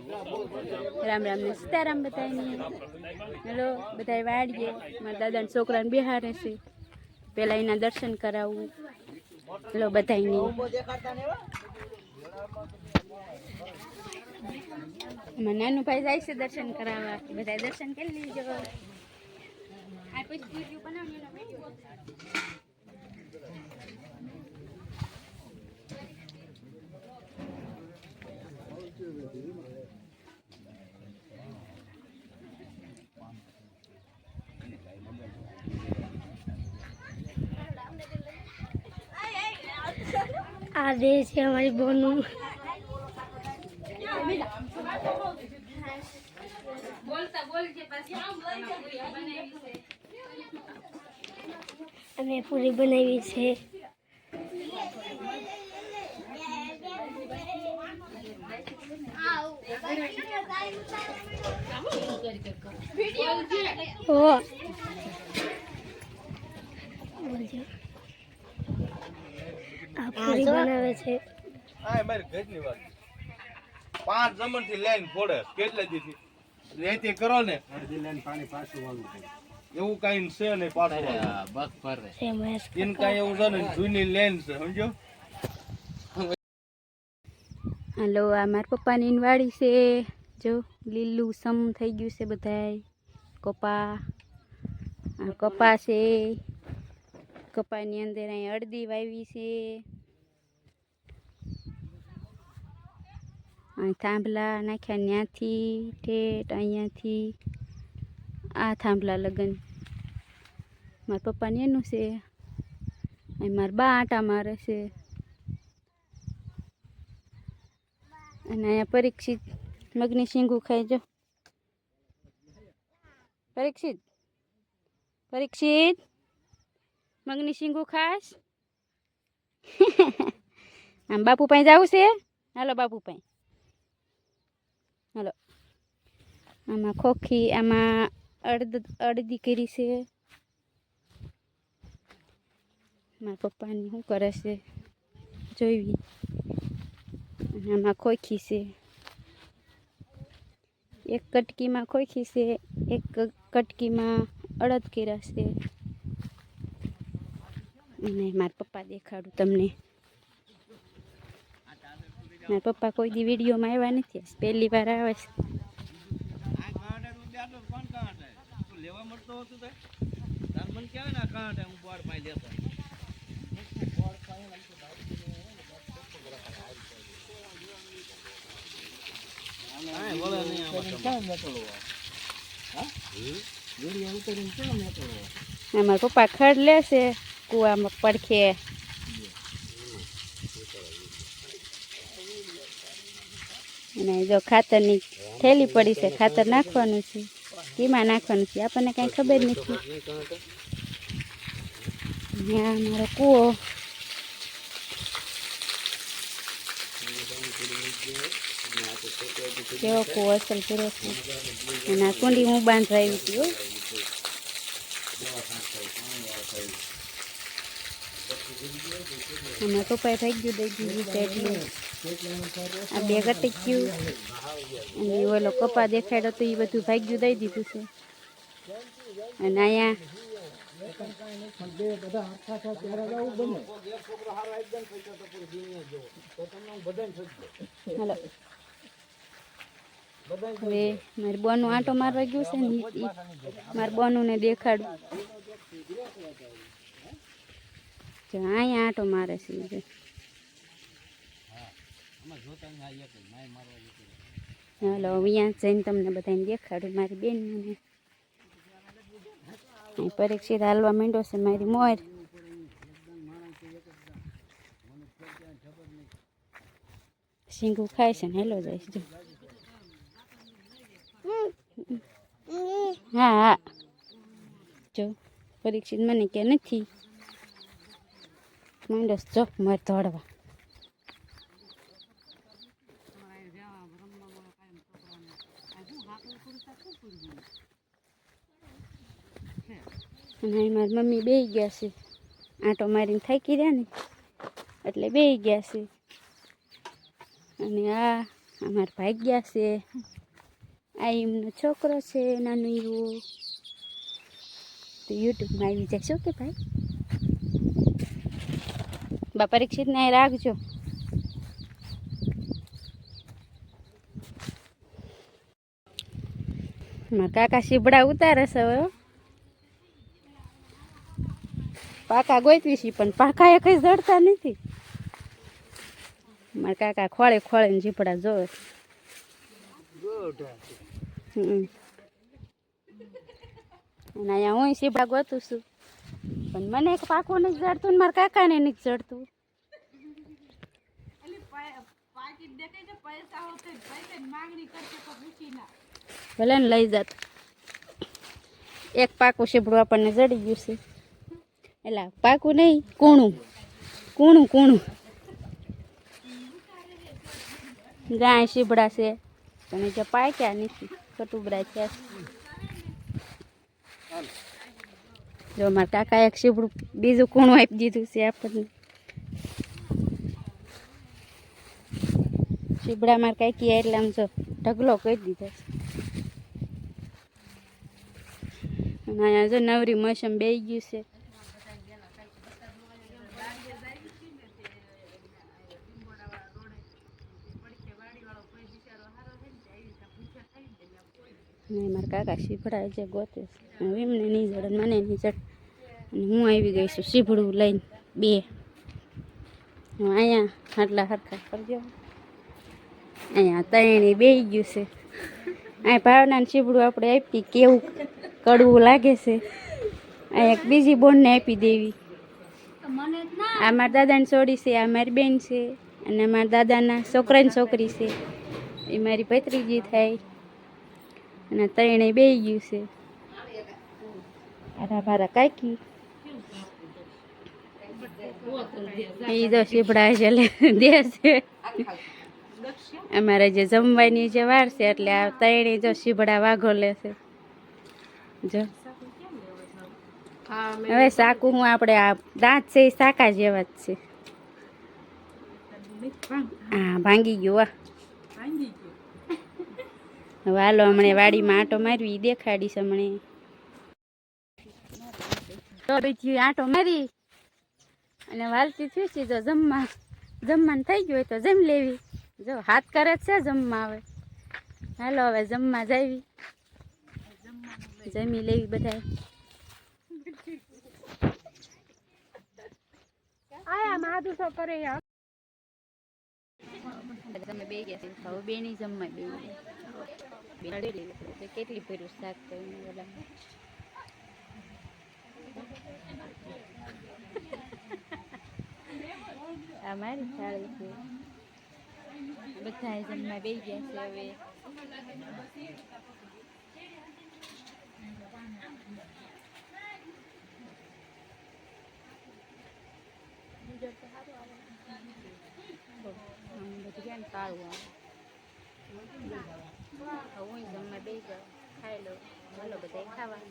રામ રામ ને સીતારામ બધાને. હેલો બધા વાડીએ મારા દાદાના છોકરાને બિહારે છે. પેલા એના દર્શન કરાવવું. હેલો બધાને. નાનું ભાઈ જાય છે દર્શન કરાવવા. બધા દર્શન કરી લીજો. આ પછી વિડીયો બનાવવાનો વિડીયો. आ दे से हमारी बोनू बोलता बोल के पास बनावी છે. અમે પૂરી બનાવી છે. ઓ આ પૂરી બનાવે છે. આ મારી ઘરની વાત 5 જમણ થી લઈને ફોડે કેટલા દીથી રેતી કરો ને અડધી લઈને પાણી પાછું વાળું એવું કાઈ છે ને પાછું બસ ફરે ઇન કાઈ એવું છે ને જૂની લેન છે સમજો. હાલો આ મારા પપ્પાની વાડી છે. જો લીલું સમ થઈ ગયું છે બધાય. કપા છે. કપાની અંદર અહીં અડદી વાવી છે. અહીં થાંભલા નાખ્યા ત્યાંથી ઠેઠ અહીંયાથી આ થાંભલા લગન મારા પપ્પાને એનું છે. અહીં મારા બા આટા મારે છે. અને અહીંયા પરીક્ષિત મગની શીંગું ખાઈ જો. પરીક્ષિત મગની શીંગું ખાસ. આમ બાપુ પાસે જવું છે. હાલો બાપુ પાસે હાલો. આમાં ખોખી આમાં અડદી કરી છે. મારા પપ્પાની શું કરે છે જોઈવી. અને આમાં ખોખી છે. એક કટકીમાં ખોખી છે. એક કટકીમાં અડદ કર્યા છે. અને મારા પપ્પા દેખાડું તમને. મારા પપ્પા કોઈ દી વિડીયોમાં આવ્યા નથી. પહેલી વાર આવે છે. લેવા મળતો હતું તે તાર મન કહેવાય ને કાંટે હું બોર્ડ પાઈ લેતો મારા પપ્પા ખડ લેશે કુવામાં પડખે. અને જો ખાતરની થેલી પડી છે. ખાતર નાખવાનું છે. કેમાં નાખવાનું છે આપણને કાંઈ ખબર નથી. ત્યાં મારો કૂવો. કેવો કૂવો અસલ કર્યો છે. અને આ કુંડી હું બાંધવા આવી હતી. આમાં પપ્પાએ ભાઈ ગયું દઈ દીધું છે એટલું. આ બે કટી ગયું. અને ઓલો કપા દેખાડ્યો તો એ બધું ભાગ્યું દઈ દીધું છે. અને અહીંયા હાલો હવે મારી બોનું આંટો મારવા ગયું છે ને મારા બોનુંને દેખાડું. જો અહીંયા આંટો મારે છે. હાલો અહીંયા જઈને તમને બધાને દેખાડું મારી બેનને. પરીક્ષિત હાલવા માંડ્યો છે મારી મોર. શીંગું ખાય છે ને હેલો જાય છે. હા હા જો પરીક્ષિત મને કે નથી માંડ્યો જો મારે દોડવા. અને મારી મમ્મી બેસી ગયા છે. આંટો મારીને થાકી રહ્યા ને એટલે બેસી ગયા છે. અને આ અમારા ભાગ્યા છે, આ એમનો છોકરો છે નાનું એવું, તો યુટ્યુબમાં આવી જાય શું કે ભાઈ બા પરીક્ષિતને અહીં રાખજો. મારા કાકા શીબડા ઉતારે છે હવે પાકા ગોતવી છે પણ પાકા એ કઈ જડતા નથી. મારા કાકા ખોળે ખોળે ને ઝીપડા જોવે. અને અહીંયા હું શીબડા ગોતું છું પણ મને એક પાકું નથી જડતું ને મારા કાકાને નથી જડતું. ભલે ને લઈ જાત એક પાકું શીબડું આપણને જડી ગયું છે. એટલે પાકું નહીં કૂણું કૂણું કૂણું ગાય શીબડા છે પણ જે પાક્યા નથી કટુબરા થયા છે. જો મારા કાકા એક શીબડું બીજું કૂણું આપી દીધું છે આપણને. શીબડા મારા કાકી એટલે આમ જો ઢગલો કરી દીધો છે. અને અહીંયા જો નવરી મોસમ બેસી ગયું છે. ને મારા કાકા શીભડા જે ગોતે છે એમને નહીં જડે મને નહીં જડે. અને હું આવી ગઈ છું શીભડું લઈને બે અહીંયા આટલા સરખા કરજો. અહીંયા તૈણી બેસી ગયું છે. અહીં ભાવનાને શીભડું આપણે આપી કેવું કડવું લાગે છે. અહીં એક બીજી બોનને આપી દેવી. આ મારા દાદાની છોડી છે, આ મારી બેન છે અને મારા દાદાના છોકરાની છોકરી છે એ મારી ભત્રીજી થાય. અને તૈણે બેસી ગયું છે. આરા મારા કાકી એ તો શીભડા છે દે છે. અમારે જે જમવાની જે વાર છે એટલે આ તૈણે જો શીભડા વાઘો લેશે. જો હવે સાકું હું આપણે આ દાંત છે એ સાકા જેવા જ છે. હા ભાંગી ગયું વાહ. હવે હાલો હમણે વાડીમાં આંટો મારવી દેખાડીશ. હમણે આંટો મારી અને વાલતી થયું છે. જો જમવાનું થઈ ગયું હોય તો જમી લેવી. જો હાથ કરે છે જમવા. હવે હાલો હવે જમવા જાવી જમી લેવી બધા. તમે બે ગયા છે હવે બે ની જમવા બે કેટલી ભર્યું શાક કર્યું. આ મારી થાળી છે. બધા જમવા બે ગયા છે. હવે બધું કાળું આવે હું જમવા બે જાઉં ખાઈ લો. હાલો બધા ખાવા.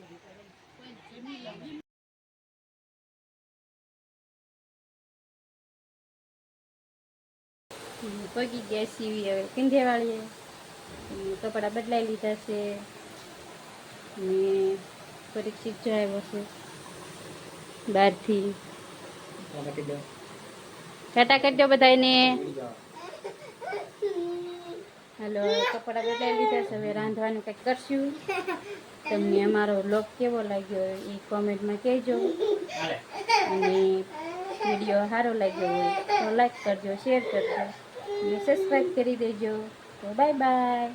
પગી ગયા સીવી હવે પીંધેવાળીએ કપડા બદલાઈ લીધા છે. ને પરીક્ષિત જો આવ્યો છે બહારથી. ટાટા કરી દો બધાને. હાલો કપડા બદલાઈ લીધા છે. હવે રાંધવાનું કંઈક કરશું. તમને અમારો વ્લોગ કેવો લાગ્યો એ કોમેન્ટમાં કહેજો. અને વિડીયો સારો લાગ્યો હોય તો લાઈક કરજો, શેર કરજો અને સબસ્ક્રાઈબ કરી દેજો. તો બાય બાય.